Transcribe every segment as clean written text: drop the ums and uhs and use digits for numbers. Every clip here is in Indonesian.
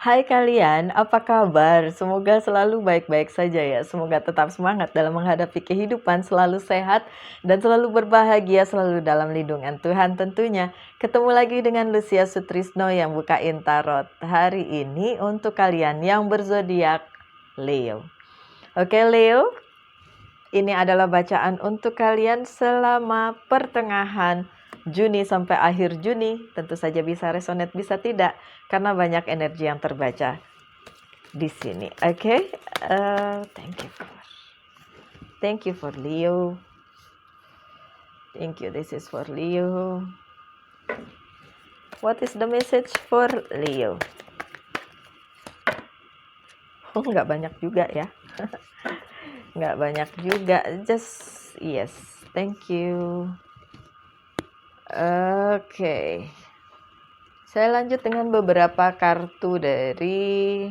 Hai kalian, apa kabar? Semoga selalu baik-baik saja ya. Semoga tetap semangat dalam menghadapi kehidupan, selalu sehat dan selalu berbahagia, selalu dalam lindungan Tuhan tentunya. Ketemu lagi dengan Lucia Sutrisno yang bukain tarot hari ini untuk kalian yang berzodiak Leo. Oke Leo, ini adalah bacaan untuk kalian selama pertengahan Juni sampai akhir Juni. Tentu saja bisa resonate, bisa tidak, karena banyak energi yang terbaca di sini. Oke, thank you for Leo. Thank you. This is for Leo. What is the message for Leo? Oh, nggak banyak juga ya. Nggak banyak juga. Just yes. Thank you. Oke. Saya lanjut dengan beberapa kartu dari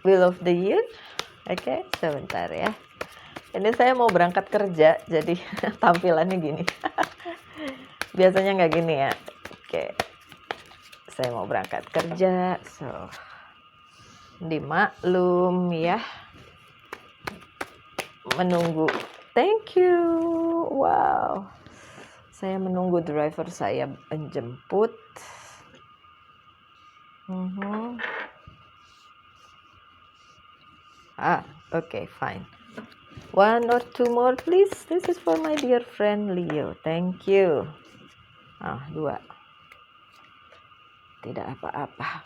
Wheel of the Year. Oke, sebentar ya. Ini saya mau berangkat kerja, jadi tampilannya gini. Biasanya nggak gini ya. Oke, saya mau berangkat kerja, so dimaklum ya. Menunggu. Thank you. Wow. Saya menunggu driver saya menjemput. Okay, fine. One or two more, please. This is for my dear friend Leo. Thank you. Dua. Tidak apa-apa.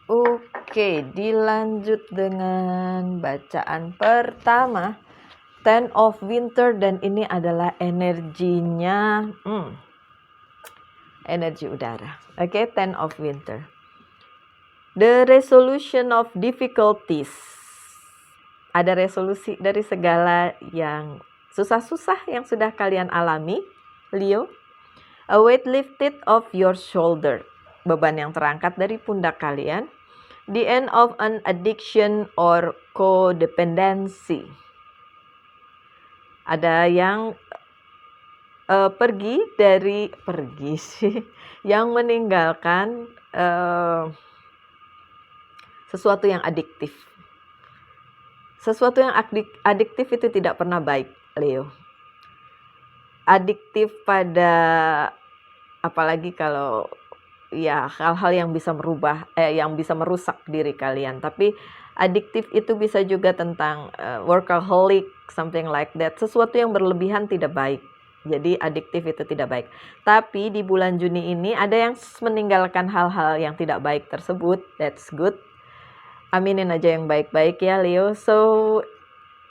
Oke, dilanjut dengan bacaan pertama. Ten of Winter, dan ini adalah energinya energi udara. Oke, Ten of Winter. The resolution of difficulties. Ada resolusi dari segala yang susah-susah yang sudah kalian alami, Leo. A weight lifted off your shoulder. Beban yang terangkat dari pundak kalian. The end of an addiction or codependency. Ada yang yang meninggalkan sesuatu yang adiktif. Sesuatu yang adiktif itu tidak pernah baik, Leo. Adiktif pada, apalagi kalau ya hal-hal yang bisa merubah, yang bisa merusak diri kalian. Tapi adiktif itu bisa juga tentang workaholic, something like that. Sesuatu yang berlebihan tidak baik. Jadi adiktif itu tidak baik. Tapi di bulan Juni ini ada yang meninggalkan hal-hal yang tidak baik tersebut. That's good. Aminin aja yang baik-baik ya Leo. So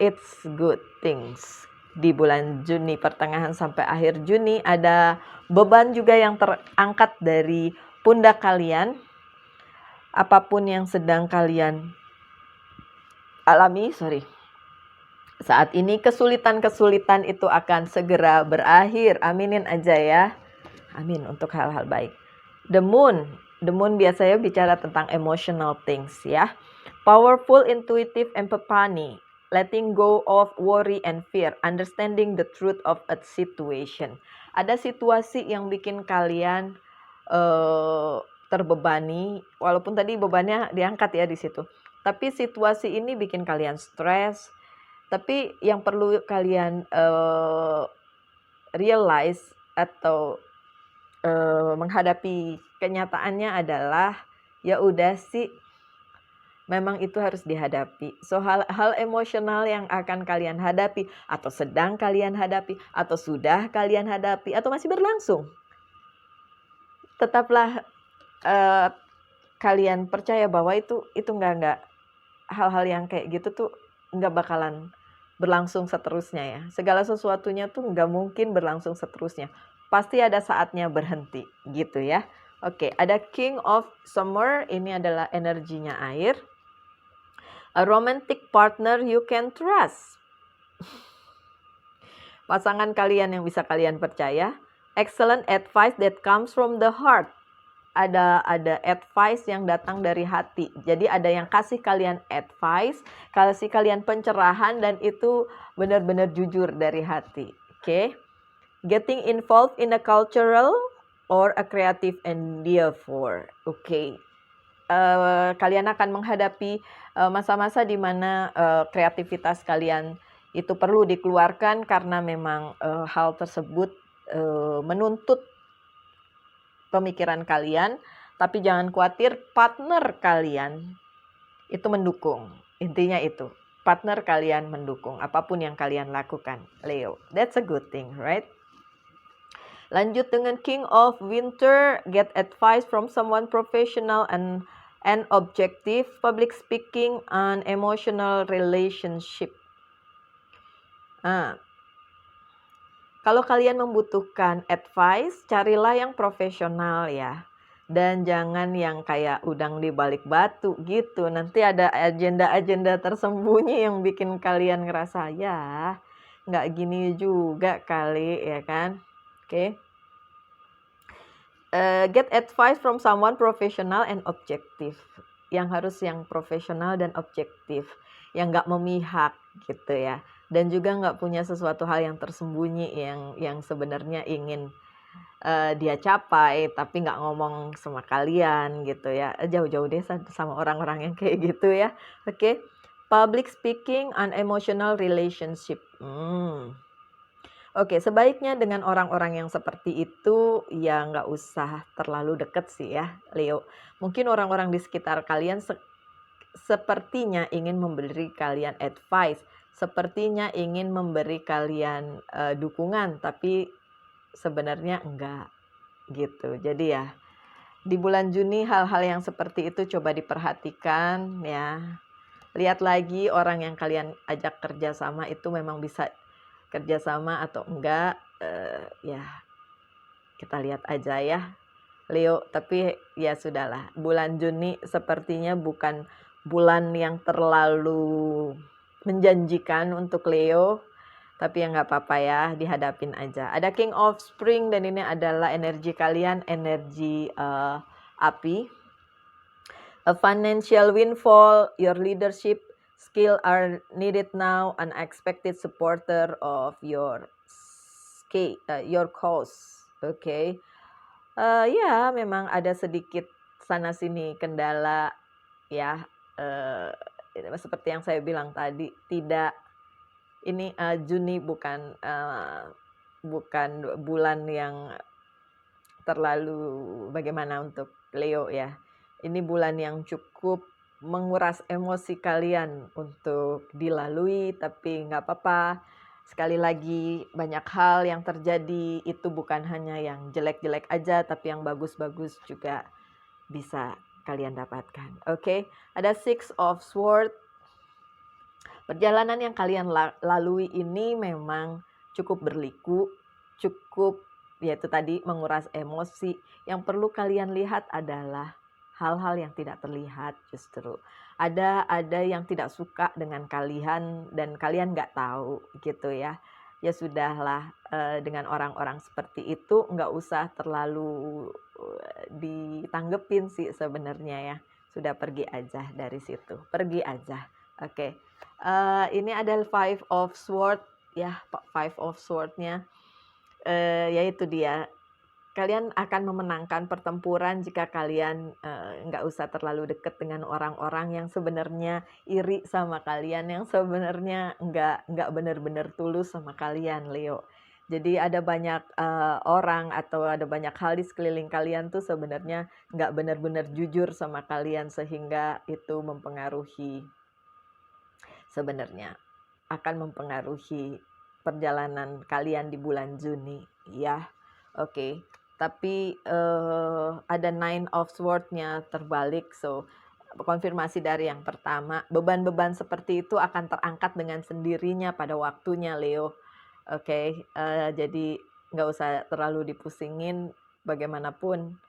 it's good things. Di bulan Juni, pertengahan sampai akhir Juni, ada beban juga yang terangkat dari pundak kalian. Apapun yang sedang kalian alami, saat ini kesulitan-kesulitan itu akan segera berakhir. Aminin aja ya. Amin untuk hal-hal baik. The moon biasanya bicara tentang emotional things ya. Powerful, intuitive, empathany. Letting go of worry and fear. Understanding the truth of a situation. Ada situasi yang bikin kalian terbebani. Walaupun tadi bebannya diangkat ya di situ. Tapi situasi ini bikin kalian stres. Tapi yang perlu kalian realize atau menghadapi kenyataannya adalah ya udah sih, memang itu harus dihadapi. So hal emosional yang akan kalian hadapi atau sedang kalian hadapi atau sudah kalian hadapi atau masih berlangsung, tetaplah kalian percaya bahwa itu nggak hal-hal yang kayak gitu tuh nggak bakalan berlangsung seterusnya ya. Segala sesuatunya tuh nggak mungkin berlangsung seterusnya. Pasti ada saatnya berhenti gitu ya. Oke, ada King of Summer, ini adalah energinya air. A romantic partner you can trust. Pasangan kalian yang bisa kalian percaya. Excellent advice that comes from the heart. Ada advice yang datang dari hati. Jadi ada yang kasih kalian advice, kasih kalian pencerahan, dan itu benar-benar jujur dari hati. Oke. Getting involved in a cultural or a creative endeavor. Oke. Kalian akan menghadapi masa-masa di mana kreativitas kalian itu perlu dikeluarkan karena memang hal tersebut menuntut pemikiran kalian, tapi jangan khawatir, partner kalian itu mendukung. Intinya itu, partner kalian mendukung apapun yang kalian lakukan, Leo. That's a good thing, right? Lanjut dengan King of Winter, get advice from someone professional and objective, public speaking, and emotional relationship. Kalau kalian membutuhkan advice, carilah yang profesional ya. Dan jangan yang kayak udang di balik batu gitu. Nanti ada agenda-agenda tersembunyi yang bikin kalian ngerasa, ya nggak gini juga kali, ya kan? Oke. Get advice from someone professional and objective. Yang harus yang profesional dan objektif. Yang nggak memihak gitu ya. Dan juga nggak punya sesuatu hal yang tersembunyi yang sebenarnya ingin dia capai, tapi nggak ngomong sama kalian gitu ya. Jauh-jauh deh sama orang-orang yang kayak gitu ya. Oke. Public speaking and emotional relationship. Oke, sebaiknya dengan orang-orang yang seperti itu ya nggak usah terlalu deket sih ya, Leo. Mungkin orang-orang di sekitar kalian sepertinya ingin memberi kalian advice, sepertinya ingin memberi kalian dukungan, tapi sebenarnya enggak gitu. Jadi ya di bulan Juni hal-hal yang seperti itu coba diperhatikan ya. Lihat lagi orang yang kalian ajak kerjasama itu memang bisa kerjasama atau enggak, ya kita lihat aja ya, Leo. Tapi ya sudahlah, bulan Juni sepertinya bukan bulan yang terlalu menjanjikan untuk Leo, tapi ya nggak apa-apa ya, dihadapin aja. Ada King of Spring dan ini adalah energi kalian, energi api. A financial windfall, your leadership skill are needed now, unexpected supporter of your cause. Oke. Ya memang ada sedikit sana sini kendala ya, seperti yang saya bilang tadi, tidak ini Juni bukan bulan yang terlalu bagaimana untuk Leo ya. Ini bulan yang cukup menguras emosi kalian untuk dilalui, tapi nggak apa-apa. Sekali lagi, banyak hal yang terjadi itu bukan hanya yang jelek-jelek aja, tapi yang bagus-bagus juga bisa kalian dapatkan. Oke, ada Six of Swords. Perjalanan yang kalian lalui ini memang cukup berliku, cukup yaitu tadi menguras emosi. Yang perlu kalian lihat adalah hal-hal yang tidak terlihat justru. Ada yang tidak suka dengan kalian dan kalian nggak tahu gitu ya. Ya sudahlah, dengan orang-orang seperti itu nggak usah terlalu ditanggepin sih sebenarnya ya. Sudah pergi aja dari situ, pergi aja. Oke. Ini adalah Five of Swords ya, Five of Sword-nya. Yaitu dia, kalian akan memenangkan pertempuran jika kalian nggak usah terlalu dekat dengan orang-orang yang sebenarnya iri sama kalian, yang sebenarnya nggak benar-benar tulus sama kalian, Leo. Jadi ada banyak orang atau ada banyak hal di sekeliling kalian tuh sebenarnya nggak benar-benar jujur sama kalian, sehingga itu mempengaruhi, sebenarnya akan mempengaruhi perjalanan kalian di bulan Juni ya. Oke. Tapi ada Nine of Swords-nya terbalik, so konfirmasi dari yang pertama, beban-beban seperti itu akan terangkat dengan sendirinya pada waktunya, Leo. Oke. Jadi nggak usah terlalu dipusingin, bagaimanapun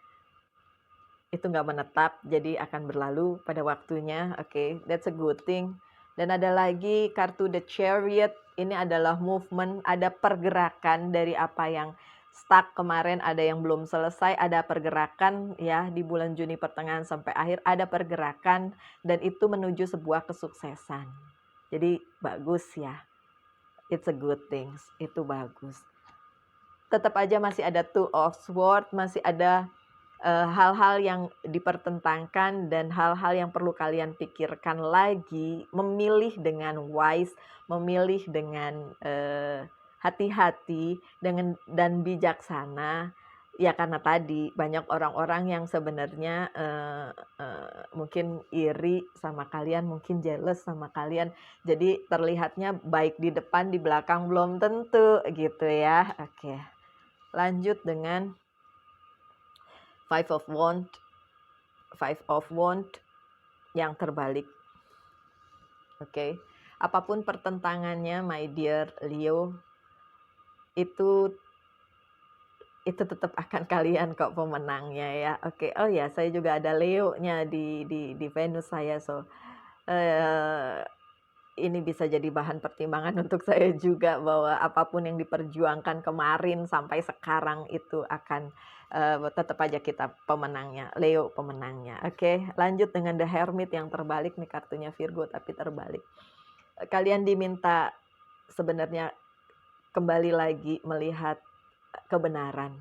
itu nggak menetap, jadi akan berlalu pada waktunya. Oke, that's a good thing. Dan ada lagi kartu The Chariot, ini adalah movement, ada pergerakan dari apa yang stuck kemarin, ada yang belum selesai, ada pergerakan ya di bulan Juni pertengahan sampai akhir, ada pergerakan dan itu menuju sebuah kesuksesan. Jadi bagus ya, it's a good things, itu bagus. tetap aja masih ada Two of Swords, masih ada hal-hal yang dipertentangkan dan hal-hal yang perlu kalian pikirkan lagi, memilih dengan wise, memilih dengan hati-hati dan bijaksana. Ya karena tadi banyak orang-orang yang sebenarnya mungkin iri sama kalian, mungkin jealous sama kalian. Jadi terlihatnya baik di depan, di belakang belum tentu gitu ya. Oke. Lanjut dengan Five of Wands yang terbalik. Oke. Apapun pertentangannya, my dear Leo, itu tetap akan kalian kok pemenangnya ya. Oke. Oh ya, saya juga ada Leo-nya di Venus saya, so ini bisa jadi bahan pertimbangan untuk saya juga, bahwa apapun yang diperjuangkan kemarin sampai sekarang itu akan tetap aja kita pemenangnya, Leo pemenangnya. Oke, lanjut dengan The Hermit yang terbalik nih, kartunya Virgo tapi terbalik. Kalian diminta sebenarnya kembali lagi melihat kebenaran.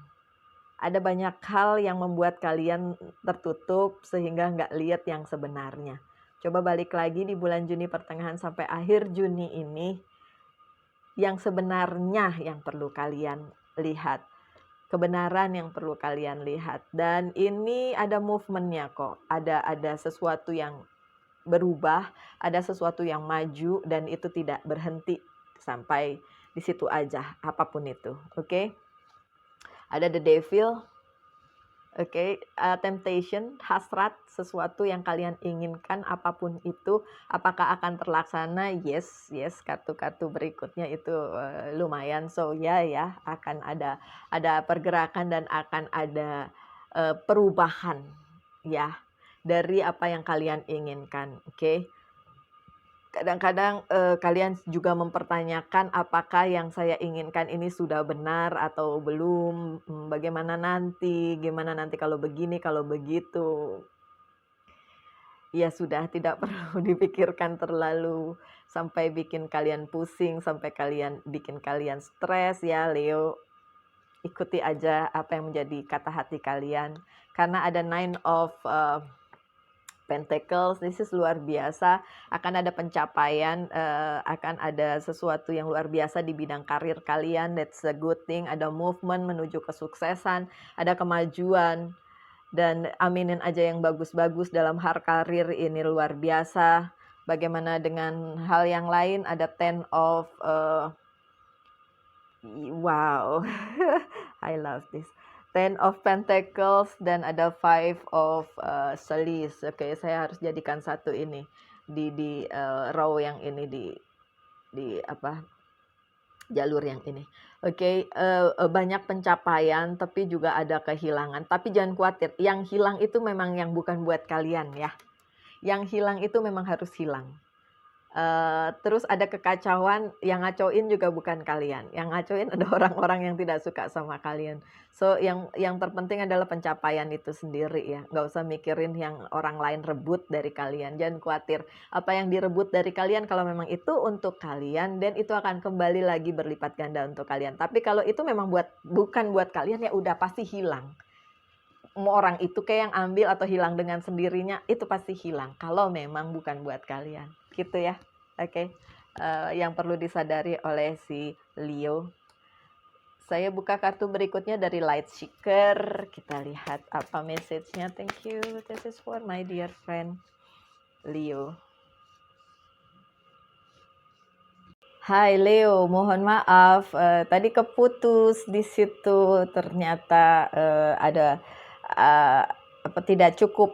Ada banyak hal yang membuat kalian tertutup sehingga nggak lihat yang sebenarnya. Coba balik lagi di bulan Juni pertengahan sampai akhir Juni ini, yang sebenarnya yang perlu kalian lihat. Kebenaran yang perlu kalian lihat. Dan ini ada movementnya kok. Ada sesuatu yang berubah, ada sesuatu yang maju, dan itu tidak berhenti sampai di situ aja, apapun itu. Oke? Ada the devil. Oke, temptation, hasrat, sesuatu yang kalian inginkan, apapun itu, apakah akan terlaksana? Yes, kartu-kartu berikutnya itu lumayan. So ya, akan ada pergerakan dan akan ada perubahan ya dari apa yang kalian inginkan. Oke. Kadang-kadang kalian juga mempertanyakan apakah yang saya inginkan ini sudah benar atau belum, bagaimana nanti, gimana nanti kalau begini, kalau begitu. Ya sudah, tidak perlu dipikirkan terlalu sampai bikin kalian pusing, sampai bikin kalian stres ya Leo. Ikuti aja apa yang menjadi kata hati kalian. Karena ada Nine of Pentacles, this is luar biasa, akan ada pencapaian, akan ada sesuatu yang luar biasa di bidang karir kalian, that's a good thing, ada movement menuju kesuksesan, ada kemajuan, dan aminin aja yang bagus-bagus dalam hal karir ini luar biasa. Bagaimana dengan hal yang lain, ada Ten of, wow, I love this. Ten of Pentacles dan ada Five of Swords. Oke, saya harus jadikan satu ini di row yang ini di apa jalur yang ini. Oke, banyak pencapaian tapi juga ada kehilangan. Tapi jangan khawatir, yang hilang itu memang yang bukan buat kalian ya. Yang hilang itu memang harus hilang. Terus ada kekacauan, yang ngacauin juga bukan kalian. Yang ngacauin ada orang-orang yang tidak suka sama kalian. So yang terpenting adalah pencapaian itu sendiri ya. Nggak usah mikirin yang orang lain rebut dari kalian. Jangan khawatir. Apa yang direbut dari kalian, kalau memang itu untuk kalian, dan itu akan kembali lagi berlipat ganda untuk kalian. Tapi kalau itu memang bukan buat kalian, ya udah pasti hilang. Mau orang itu kayak yang ambil atau hilang dengan sendirinya, itu pasti hilang. Kalau memang bukan buat kalian. Gitu ya. Oke. Yang perlu disadari oleh si Leo. Saya buka kartu berikutnya dari Light Seeker. Kita lihat apa message-nya. Thank you. This is for my dear friend Leo. Hai Leo, mohon maaf. Tadi keputus di situ. Ternyata ada tidak cukup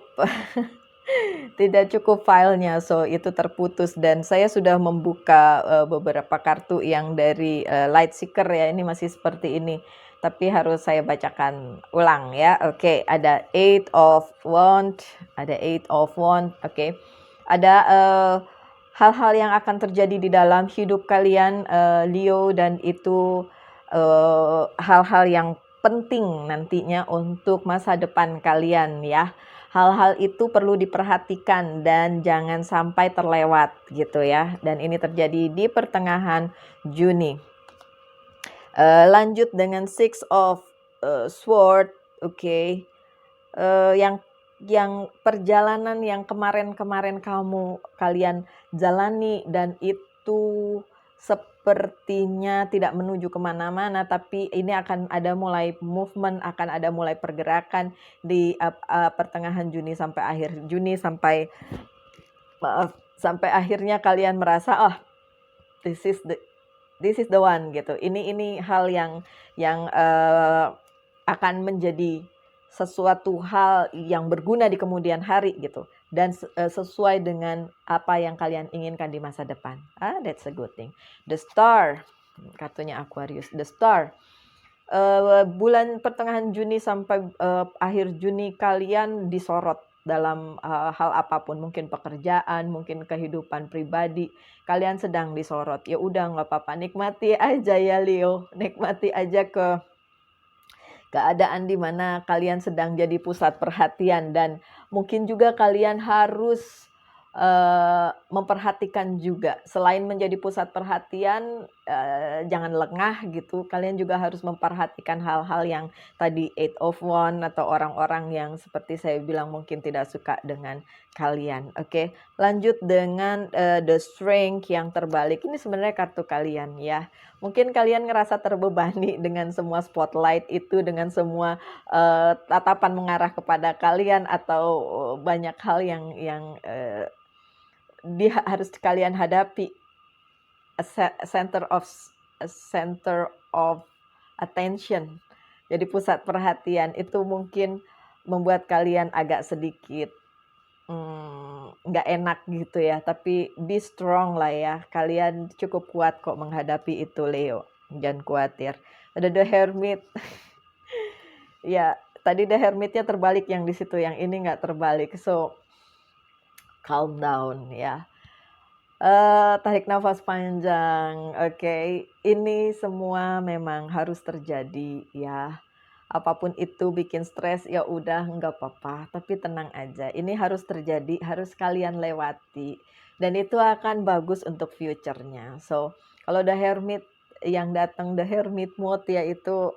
tidak cukup filenya, so itu terputus. Dan saya sudah membuka beberapa kartu yang dari Light Seeker ya, ini masih seperti ini, tapi harus saya bacakan ulang ya. Oke, ada Eight of Wands, oke. Ada hal-hal yang akan terjadi di dalam hidup kalian Leo, dan itu hal-hal yang penting nantinya untuk masa depan kalian ya. Hal-hal itu perlu diperhatikan dan jangan sampai terlewat gitu ya. Dan ini terjadi di pertengahan Juni. Lanjut dengan Six of Sword, oke. Yang perjalanan yang kemarin-kemarin kalian jalani dan itu sepertinya tidak menuju kemana-mana, tapi ini akan ada mulai movement, akan ada mulai pergerakan di pertengahan Juni sampai akhir Juni sampai akhirnya kalian merasa, oh, this is the one gitu. Ini hal yang akan menjadi sesuatu hal yang berguna di kemudian hari gitu, dan sesuai dengan apa yang kalian inginkan di masa depan. That's a good thing. The Star, kartunya Aquarius. The Star. Bulan pertengahan Juni sampai akhir Juni kalian disorot dalam hal apapun, mungkin pekerjaan, mungkin kehidupan pribadi, kalian sedang disorot. Ya udah, nggak apa-apa, nikmati aja ya Leo, nikmati aja keadaan di mana kalian sedang jadi pusat perhatian, dan mungkin juga kalian harus memperhatikan juga, selain menjadi pusat perhatian, jangan lengah gitu, kalian juga harus memperhatikan hal-hal yang tadi Eight of Wands atau orang-orang yang seperti saya bilang mungkin tidak suka dengan kalian. Oke, lanjut dengan The Strength yang terbalik. Ini sebenarnya kartu kalian ya. Mungkin kalian ngerasa terbebani dengan semua spotlight itu, dengan semua tatapan mengarah kepada kalian, atau banyak hal yang harus kalian hadapi. A center of attention, jadi pusat perhatian, itu mungkin membuat kalian agak sedikit nggak enak gitu ya, tapi be strong lah ya, kalian cukup kuat kok menghadapi itu Leo, jangan khawatir. Ada The Hermit. Ya, tadi The Hermitnya terbalik yang di situ, yang ini nggak terbalik, so calm down ya. Tarik nafas panjang, oke. Ini semua memang harus terjadi ya. Apapun itu bikin stres, ya udah nggak apa-apa, tapi tenang aja. Ini harus terjadi, harus kalian lewati, dan itu akan bagus untuk future-nya. So, kalau The Hermit yang datang, The Hermit mode, yaitu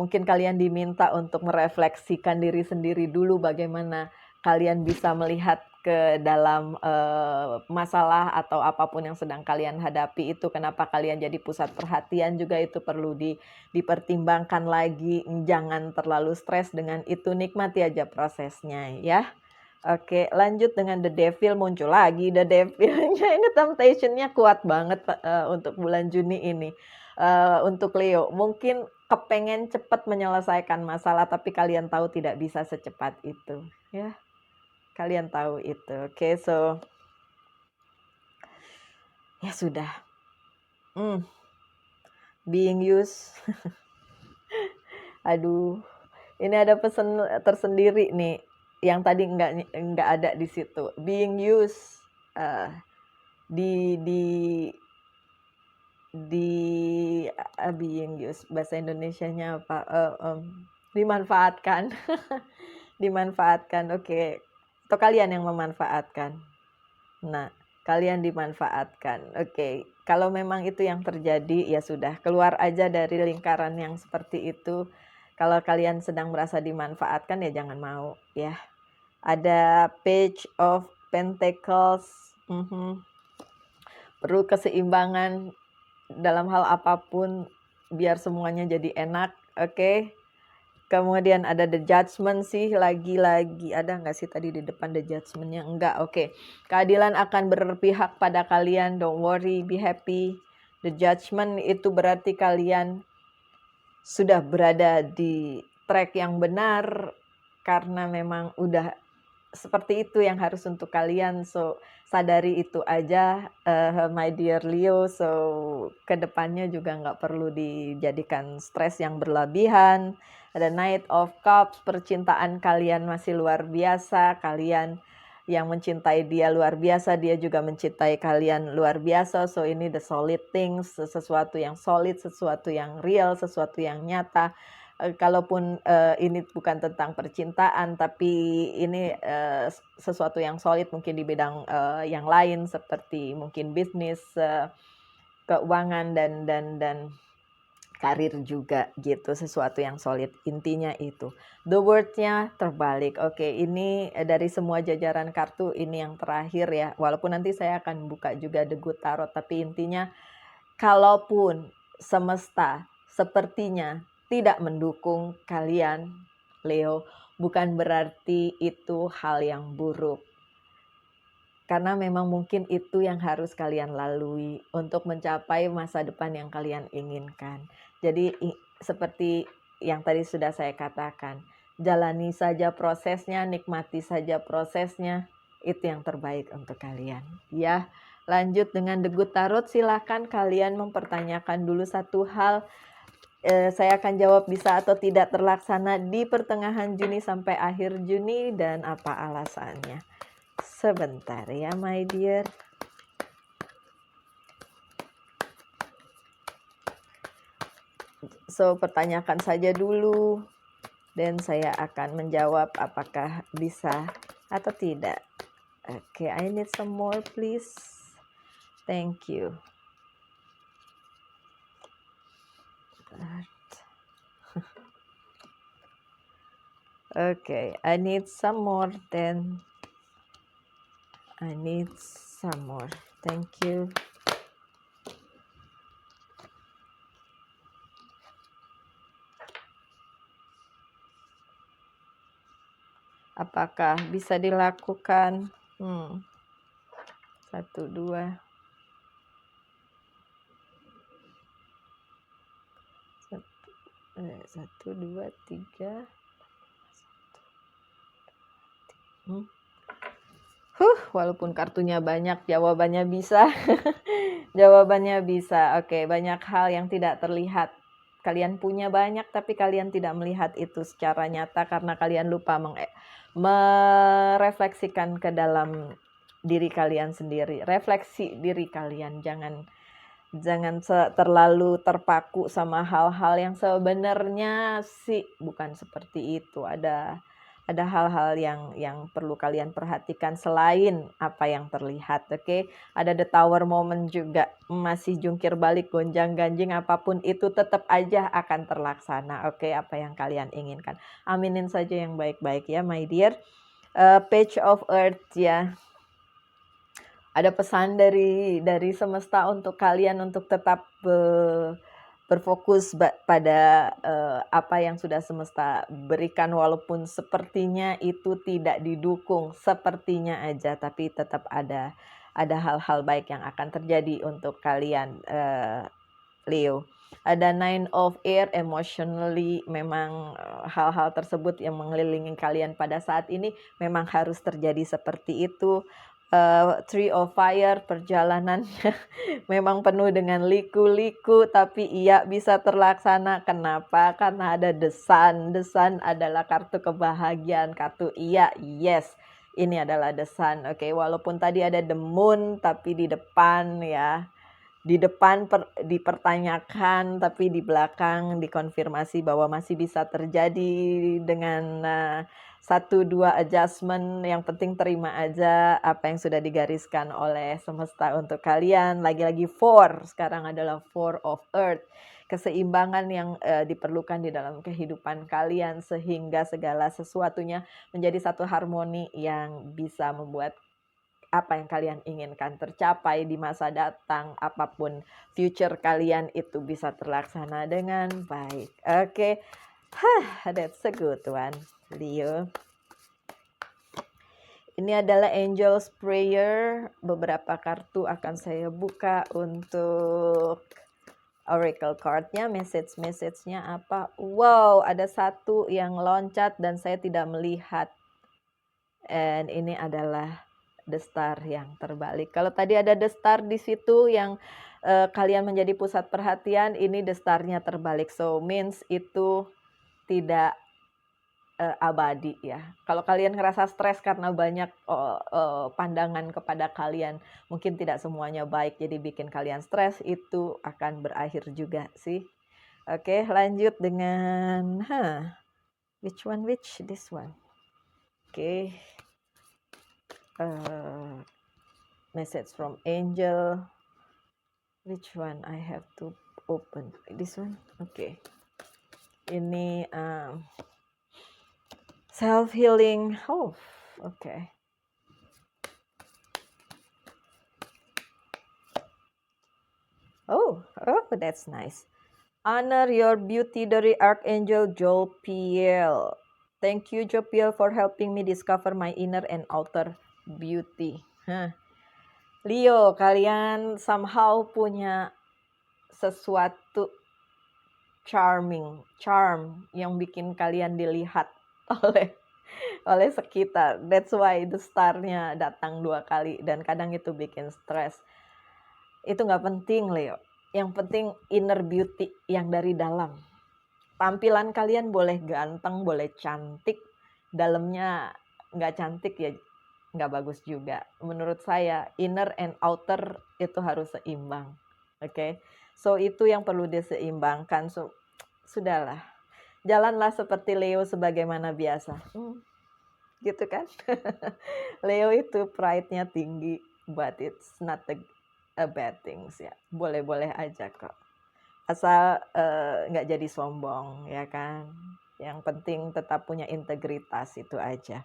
mungkin kalian diminta untuk merefleksikan diri sendiri dulu, bagaimana kalian bisa melihat ke dalam masalah atau apapun yang sedang kalian hadapi itu, kenapa kalian jadi pusat perhatian juga, itu perlu dipertimbangkan lagi. Jangan terlalu stres dengan itu, nikmati aja prosesnya ya. Oke, lanjut dengan The Devil. Muncul lagi The Devilnya. Ini temptation-nya kuat banget untuk bulan Juni ini. Untuk Leo, mungkin kepengen cepat menyelesaikan masalah, tapi kalian tahu tidak bisa secepat itu ya. Kalian tahu itu. Oke, so ya sudah. Being used. Aduh, ini ada pesan tersendiri nih yang tadi nggak ada di situ. Being used, being used, bahasa Indonesianya apa? Dimanfaatkan. Dimanfaatkan, oke. Atau kalian yang memanfaatkan. Nah, kalian dimanfaatkan. Oke, kalau memang itu yang terjadi, ya sudah, keluar aja dari lingkaran yang seperti itu. Kalau kalian sedang merasa dimanfaatkan, ya jangan mau ya. Ada Page of Pentacles. Perlu keseimbangan dalam hal apapun biar semuanya jadi enak. Oke. Kemudian ada The Judgment sih, lagi-lagi ada nggak sih tadi di depan The Judgment-nya? Enggak, oke. Keadilan akan berpihak pada kalian, don't worry, be happy. The Judgment itu berarti kalian sudah berada di track yang benar, karena memang udah seperti itu yang harus untuk kalian. So, sadari itu aja, my dear Leo. So, kedepannya juga nggak perlu dijadikan stres yang berlebihan. Ada Knight of Cups, percintaan kalian masih luar biasa. Kalian yang mencintai dia luar biasa, dia juga mencintai kalian luar biasa. So, ini the solid things, sesuatu yang solid, sesuatu yang real, sesuatu yang nyata. Kalaupun ini bukan tentang percintaan, tapi ini sesuatu yang solid mungkin di bidang yang lain, seperti mungkin bisnis, keuangan, dan karir juga gitu, sesuatu yang solid. Intinya itu. The word-nya terbalik. Oke, ini dari semua jajaran kartu ini yang terakhir ya. Walaupun nanti saya akan buka juga The Good Tarot, tapi intinya kalaupun semesta sepertinya tidak mendukung kalian, Leo, bukan berarti itu hal yang buruk. Karena memang mungkin itu yang harus kalian lalui untuk mencapai masa depan yang kalian inginkan. Jadi seperti yang tadi sudah saya katakan, jalani saja prosesnya, nikmati saja prosesnya, itu yang terbaik untuk kalian. Ya, lanjut dengan The Good Tarot, silakan kalian mempertanyakan dulu satu hal. Saya akan jawab bisa atau tidak terlaksana di pertengahan Juni sampai akhir Juni dan apa alasannya. Sebentar ya, my dear. So, pertanyakan saja dulu. Dan saya akan menjawab apakah bisa atau tidak. Oke, I need some more please. Thank you. Okay, I need some more then. I need some more. Thank you. Apakah bisa dilakukan? 1, 2. 1, 2, 3. Walaupun kartunya banyak, jawabannya bisa. Jawabannya bisa. Oke, banyak hal yang tidak terlihat. Kalian punya banyak, tapi kalian tidak melihat itu secara nyata karena kalian lupa merefleksikan ke dalam diri kalian sendiri. Refleksi diri kalian, jangan terlalu terpaku sama hal-hal yang sebenarnya sih bukan seperti itu. Ada hal-hal yang perlu kalian perhatikan selain apa yang terlihat. Oke, ada the tower moment juga, masih jungkir balik, gonjang ganjing, apapun itu tetap aja akan terlaksana. Oke, apa yang kalian inginkan, aminin saja yang baik-baik ya, my dear. Page of Earth ya. Ada pesan dari semesta untuk kalian untuk tetap berfokus pada apa yang sudah semesta berikan, walaupun sepertinya itu tidak didukung, sepertinya aja, tapi tetap ada hal-hal baik yang akan terjadi untuk kalian, Leo. Ada Nine of Air, emotionally memang hal-hal tersebut yang mengelilingi kalian pada saat ini memang harus terjadi seperti itu. Three of Fire, perjalanannya memang penuh dengan liku-liku, tapi iya bisa terlaksana. Kenapa? Karena ada The Sun. The Sun adalah kartu kebahagiaan, kartu iya, yes. Ini adalah The Sun. Oke, walaupun tadi ada The Moon, tapi di depan ya. Di depan dipertanyakan, tapi di belakang dikonfirmasi bahwa masih bisa terjadi dengan 1, 2 adjustment. Yang penting terima aja apa yang sudah digariskan oleh semesta untuk kalian. Lagi-lagi 4, sekarang adalah 4 of Earth. Keseimbangan yang diperlukan di dalam kehidupan kalian sehingga segala sesuatunya menjadi satu harmoni yang bisa membuat apa yang kalian inginkan tercapai di masa datang. Apapun future kalian itu bisa terlaksana dengan baik. Oke, that's a good one, Leo. Ini adalah Angel's Prayer. Beberapa kartu akan saya buka untuk Oracle card-nya. Message-nya apa? Wow, ada satu yang loncat dan saya tidak melihat. And ini adalah The Star yang terbalik. Kalau tadi ada The Star di situ yang kalian menjadi pusat perhatian, ini The Star-nya terbalik. So means itu tidak abadi ya. Kalau kalian ngerasa stres karena banyak pandangan kepada kalian, mungkin tidak semuanya baik, jadi bikin kalian stres, itu akan berakhir juga sih. Oke, lanjut dengan which this one. Oke. Message from angel. Which one I have to? open. This one, okay. Ini self healing. Oh, okay. Oh, that's nice. Honor your beauty dari Archangel Jopiel. Thank you Jopiel for helping me discover my inner and outer beauty. Leo, kalian somehow punya sesuatu charm yang bikin kalian dilihat oleh sekitar. That's why the star-nya datang 2 kali dan kadang itu bikin stres. Itu nggak penting Leo. Yang penting inner beauty yang dari dalam. Tampilan kalian boleh ganteng, boleh cantik, dalamnya nggak cantik ya nggak bagus juga. Menurut saya inner and outer itu harus seimbang. Oke. So itu yang perlu diseimbangkan. So sudahlah. Jalanlah seperti Leo sebagaimana biasa. Gitu kan? Leo itu pride-nya tinggi, but it's not a bad things ya. Boleh-boleh aja kok. Asal nggak jadi sombong ya kan. Yang penting tetap punya integritas, itu aja.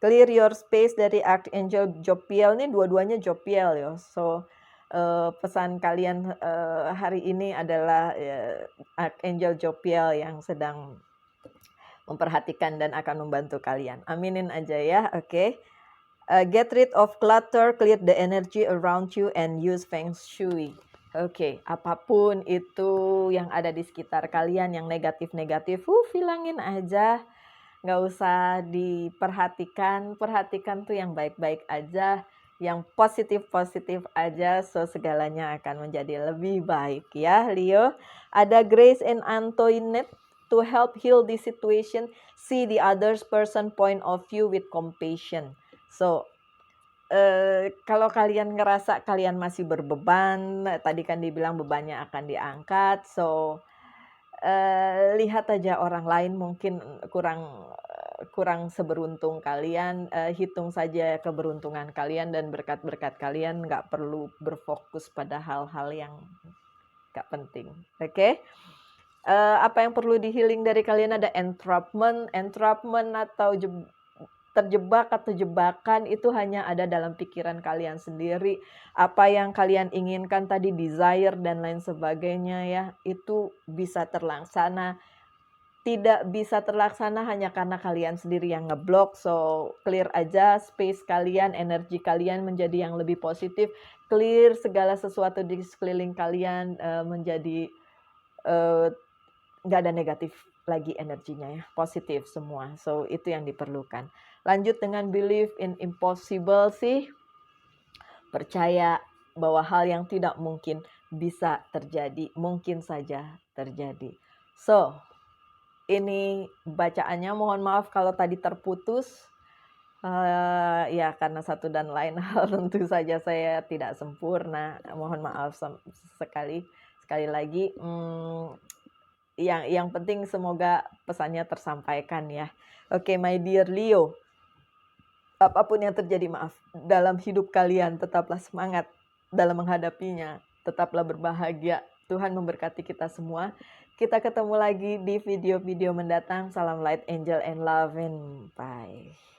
Clear your space dari Archangel Jopiel, nih dua-duanya Jopiel ya. So pesan kalian hari ini adalah Archangel Jopiel yang sedang memperhatikan dan akan membantu kalian. Aminin aja ya, oke. Get rid of clutter, clear the energy around you and use Feng Shui. Oke, apapun itu yang ada di sekitar kalian yang negatif-negatif, hilangin aja. Nggak usah diperhatikan, perhatikan tuh yang baik-baik aja, yang positif-positif aja, so segalanya akan menjadi lebih baik ya Leo. Ada Grace and Antoinette to help heal this situation, see the other person point of view with compassion. So kalau kalian ngerasa kalian masih berbeban, tadi kan dibilang bebannya akan diangkat, so lihat aja orang lain mungkin kurang seberuntung kalian, hitung saja keberuntungan kalian dan berkat-berkat kalian, nggak perlu berfokus pada hal-hal yang nggak penting, oke? Apa yang perlu di-healing dari kalian ada entrapment atau terjebak atau jebakan itu hanya ada dalam pikiran kalian sendiri. Apa yang kalian inginkan tadi, desire dan lain sebagainya ya, itu bisa terlaksana. Tidak bisa terlaksana hanya karena kalian sendiri yang ngeblok. So clear aja space kalian, energi kalian menjadi yang lebih positif. Clear segala sesuatu di sekeliling kalian menjadi nggak ada negatif lagi energinya ya, positif semua. So itu yang diperlukan. Lanjut dengan believe in impossible sih. Percaya bahwa hal yang tidak mungkin bisa terjadi, mungkin saja terjadi. So, ini bacaannya, mohon maaf kalau tadi terputus. Ya karena satu dan lain hal tentu saja saya tidak sempurna. Mohon maaf sekali lagi. Yang penting semoga pesannya tersampaikan ya. Oke, my dear Leo. Apapun yang terjadi, maaf, dalam hidup kalian tetaplah semangat dalam menghadapinya. Tetaplah berbahagia. Tuhan memberkati kita semua. Kita ketemu lagi di video-video mendatang. Salam light, angel, and love, and bye.